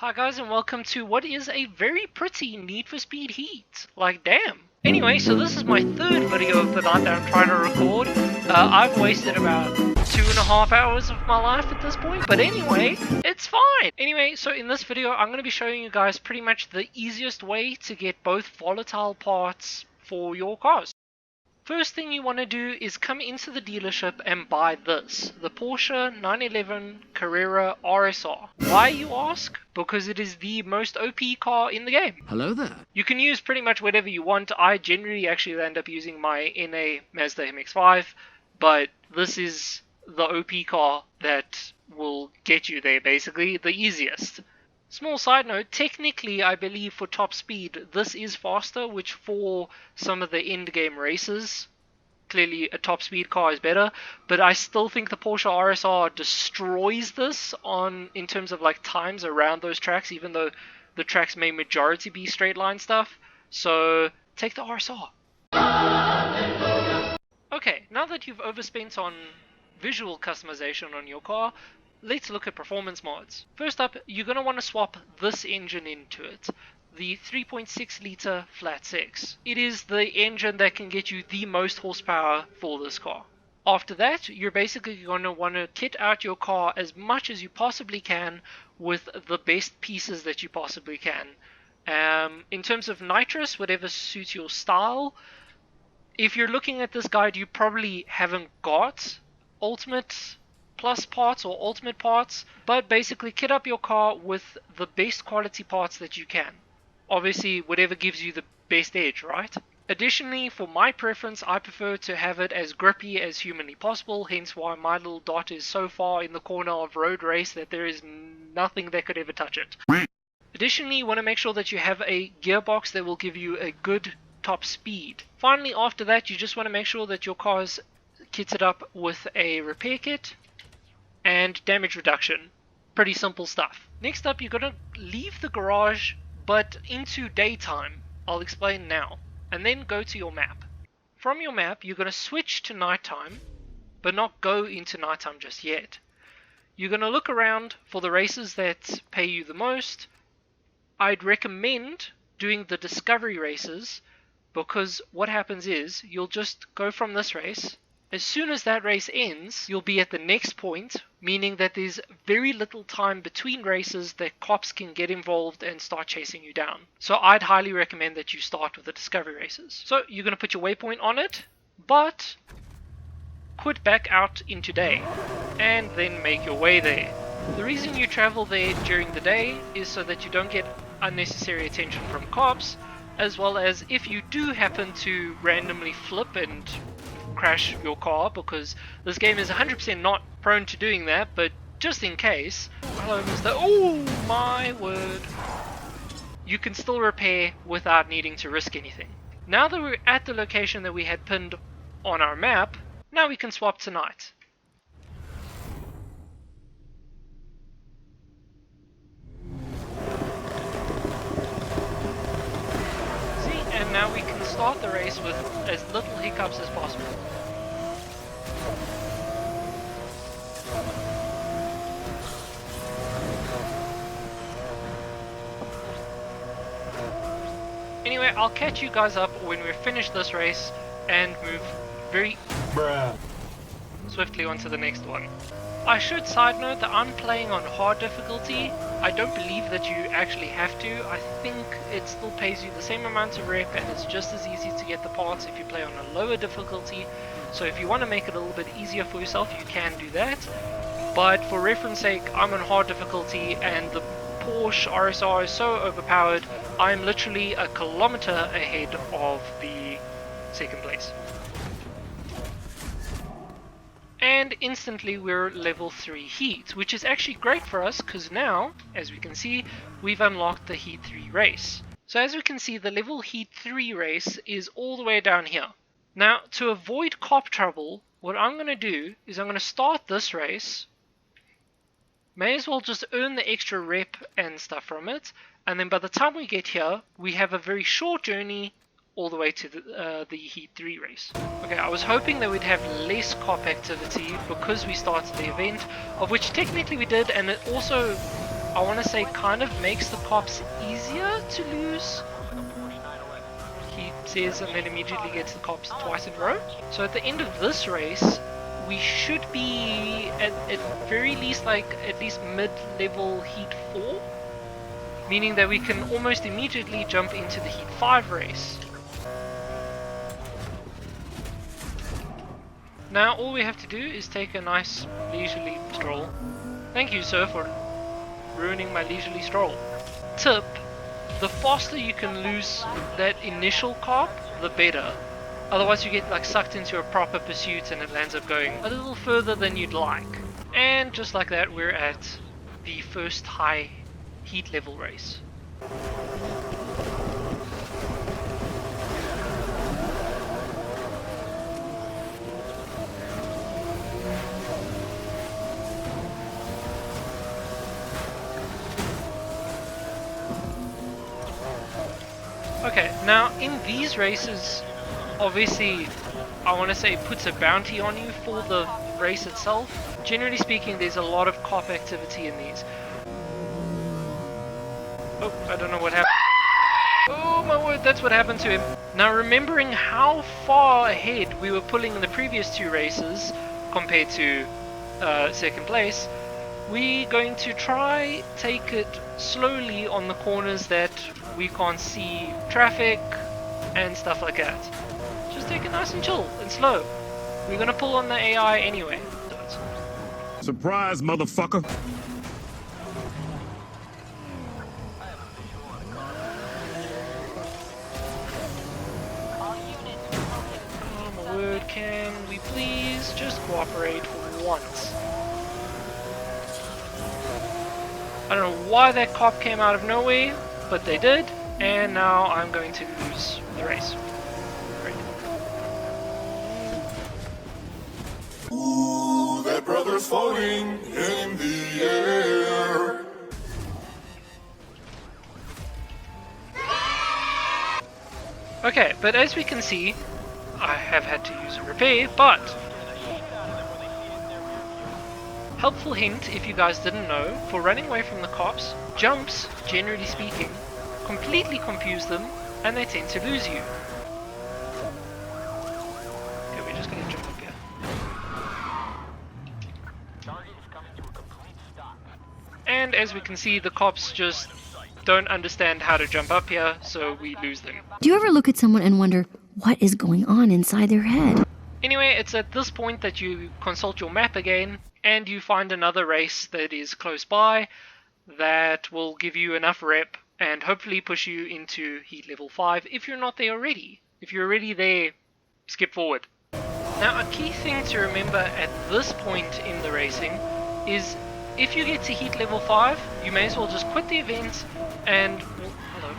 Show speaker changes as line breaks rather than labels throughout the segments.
Hi guys and welcome to what is a very pretty Need for Speed Heat. Like damn. Anyway, so this is my third video of the night that I'm trying to record. I've wasted about 2.5 hours of my life at this point, but anyway, it's fine. Anyway, so in this video I'm going to be showing you guys pretty much the easiest way to get both volatile parts for your cars. First thing you want to do is come into the dealership and buy this, the Porsche 911 Carrera RSR. Why, you ask? Because it is the most OP car in the game.
Hello there.
You can use pretty much whatever you want. I generally actually end up using my NA Mazda MX-5, but this is the OP car that will get you there, basically, the easiest. Small side note, technically I believe for top speed this is faster, which for some of the end game races, clearly a top speed car is better, but I still think the Porsche RSR destroys this in terms of like times around those tracks, even though the tracks may majority be straight line stuff. So take the RSR. Okay, now that you've overspent on visual customization on your car, let's look at performance mods. First up, you're going to want to swap this engine into it, the 3.6 litre flat six. It is the engine that can get you the most horsepower for this car. After that, you're basically going to want to kit out your car as much as you possibly can with the best pieces that you possibly can. In terms of nitrous, whatever suits your style. If you're looking at this guide, you probably haven't got Ultimate Plus parts or Ultimate parts, but basically kit up your car with the best quality parts that you can. Obviously, whatever gives you the best edge, right? Additionally, for my preference, I prefer to have it as grippy as humanly possible, hence why my little dot is so far in the corner of road race that there is nothing that could ever touch it. Additionally, you want to make sure that you have a gearbox that will give you a good top speed. Finally, after that, you just want to make sure that your car is kitted up with a repair kit and damage reduction. Pretty simple stuff. Next up, you're going to leave the garage but into daytime. I'll explain now. And then go to your map. From your map, you're going to switch to nighttime, but not go into nighttime just yet. You're going to look around for the races that pay you the most. I'd recommend doing the discovery races, because what happens is you'll just go from this race. As soon as that race ends, you'll be at the next point, meaning that there's very little time between races that cops can get involved and start chasing you down. So I'd highly recommend that you start with the discovery races. So you're going to put your waypoint on it, but quit back out into day, and then make your way there. The reason you travel there during the day is so that you don't get unnecessary attention from cops, as well as if you do happen to randomly flip and crash your car, because this game is 100% not prone to doing that, but just in case. Hello, Mr. Oh my word. You can still repair without needing to risk anything. Now that we're at the location that we had pinned on our map, now we can swap to night. And now we can start the race with as little hiccups as possible. Anyway, I'll catch you guys up when we've finished this race and move very swiftly on to the next one. I should side note that I'm playing on hard difficulty. I don't believe that you actually have to. I think it still pays you the same amount of rep, and it's just as easy to get the parts if you play on a lower difficulty. So if you want to make it a little bit easier for yourself, you can do that. But for reference sake, I'm on hard difficulty, and the Porsche RSR is so overpowered, I'm literally a kilometer ahead of the second place. And instantly we're level 3 heat, which is actually great for us because now, as we can see, we've unlocked the heat 3 race. So as we can see, the level heat 3 race is all the way down here. Now, to avoid cop trouble, what I'm going to do is I'm going to start this race. May as well just earn the extra rep and stuff from it, and then by the time we get here, we have a very short journey all the way to the Heat 3 race. Okay, I was hoping that we'd have less cop activity because we started the event, of which technically we did, and it also I want to say kind of makes the cops easier to lose. He says and then immediately gets the cops twice in a row. So at the end of this race, we should be at very least like at least mid-level Heat 4. Meaning that we can almost immediately jump into the Heat 5 race. Now all we have to do is take a nice leisurely stroll. Thank you, sir, for ruining my leisurely stroll. Tip: the faster you can lose that initial cop, the better. Otherwise you get like sucked into a proper pursuit and it ends up going a little further than you'd like. And just like that, we're at the first high heat level race. Okay, now in these races, obviously, I want to say it puts a bounty on you for the race itself. Generally speaking, there's a lot of cop activity in these. Oh, I don't know what happened. Oh my word, that's what happened to him. Now remembering how far ahead we were pulling in the previous two races compared to second place, we're going to try take it slowly on the corners that we can't see traffic and stuff like that. Just take it nice and chill and slow. We're gonna pull on the AI anyway.
Surprise, motherfucker!
Oh my word, can we please just cooperate for once? I don't know why that cop came out of nowhere, but they did, and now I'm going to lose the race. Great.
Ooh, that brother's floating in the air.
Okay, but as we can see, I have had to use a repair, but helpful hint, if you guys didn't know, for running away from the cops, jumps, generally speaking, completely confuse them and they tend to lose you. Okay, we're just gonna jump up here. And as we can see, the cops just don't understand how to jump up here, so we lose them.
Do you ever look at someone and wonder what is going on inside their head?
Anyway, it's at this point that you consult your map again and you find another race that is close by that will give you enough rep and hopefully push you into heat level 5 if you're not there already. If you're already there, skip forward. Now a key thing to remember at this point in the racing is if you get to heat level 5, you may as well just quit the event and... hello.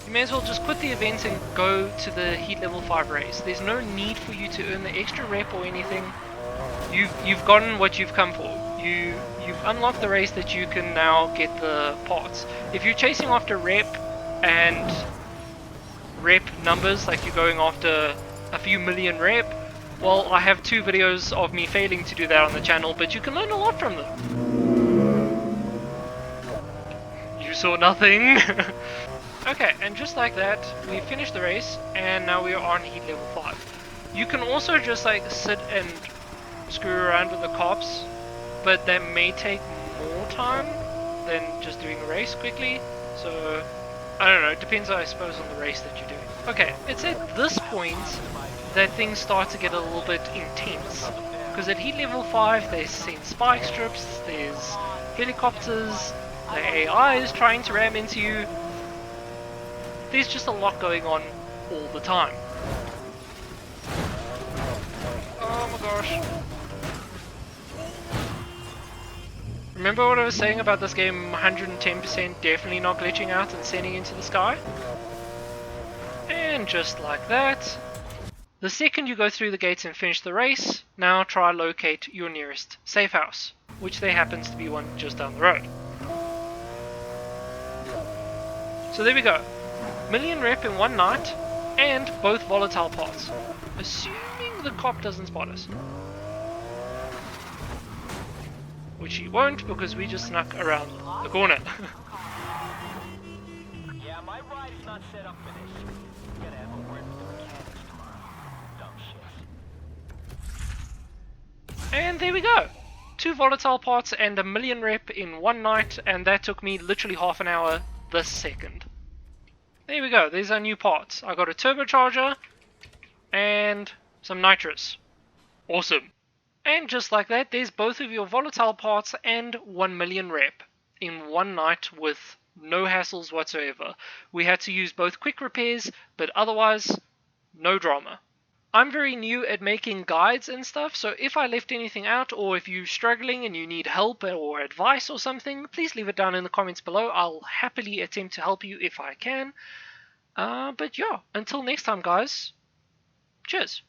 You may as well just quit the event and go to the heat level 5 race. There's no need for you to earn the extra rep or anything. You've gotten what you've come for. You've unlocked the race that you can now get the parts. If you're chasing after rep and rep numbers, like you're going after a few million rep, well, I have 2 videos of me failing to do that on the channel, but you can learn a lot from them. You saw nothing. Okay, and just like that, we finished the race, and now we are on heat level 5. You can also just like sit and screw around with the cops, but that may take more time than just doing a race quickly, so I don't know, it depends I suppose on the race that you're doing. Okay, it's at this point that things start to get a little bit intense, because at heat level 5 there's seen spike strips, there's helicopters, the AI is trying to ram into you. There's just a lot going on all the time. Oh my gosh. Remember what I was saying about this game 110% definitely not glitching out and sending into the sky? And just like that, the second you go through the gates and finish the race, now try locate your nearest safe house, which there happens to be one just down the road. So there we go. Million rep in one night, and both volatile parts. Assuming the cop doesn't spot us. which you won't because we just snuck around the corner.
Yeah, my ride is not set up for this. Gotta have a word with the mechanics tomorrow. Dumb shit.
And there we go. 2 volatile parts and 1,000,000 rep in one night, and that took me literally half an hour this second. There we go, there's our new parts. I got a turbocharger and some nitrous. Awesome. And just like that, there's both of your volatile parts and 1,000,000 rep in one night with no hassles whatsoever. We had to use both quick repairs, but otherwise, no drama. I'm very new at making guides and stuff, so if I left anything out, or if you're struggling and you need help or advice or something, please leave it down in the comments below. I'll happily attempt to help you if I can. But yeah, until next time guys, cheers.